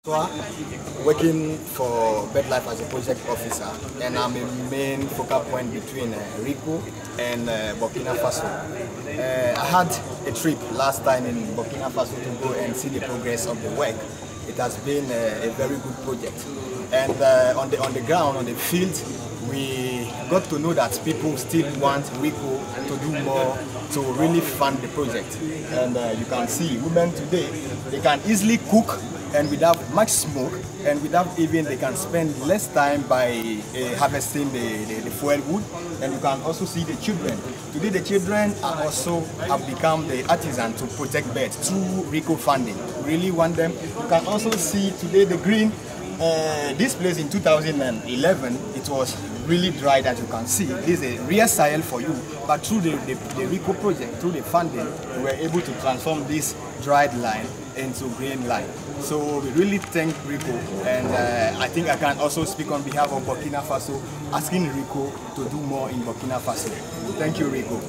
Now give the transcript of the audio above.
Working for BirdLife as a project officer, and I'm a main focal point between RICO and Burkina Faso. I had a trip last time in Burkina Faso to go and see the progress of the work. It has been a very good project, and on the ground, on the field, we got to know that people still want RICO to do more to really fund the project. And you can see women today, they can easily cook and without much smoke, and without even, they can spend less time by harvesting the fuel wood. And you can also see the children. Today the children are also have become the artisan to protect birds through RICO funding. We really want them. You can also see today the green. This place in 2011, it was really dry, as you can see. This is a real soil for you, but through the RICO project, through the funding, we were able to transform this dried line into green line. So we really thank RICO, and I think I can also speak on behalf of Burkina Faso, asking RICO to do more in Burkina Faso. Thank you, RICO.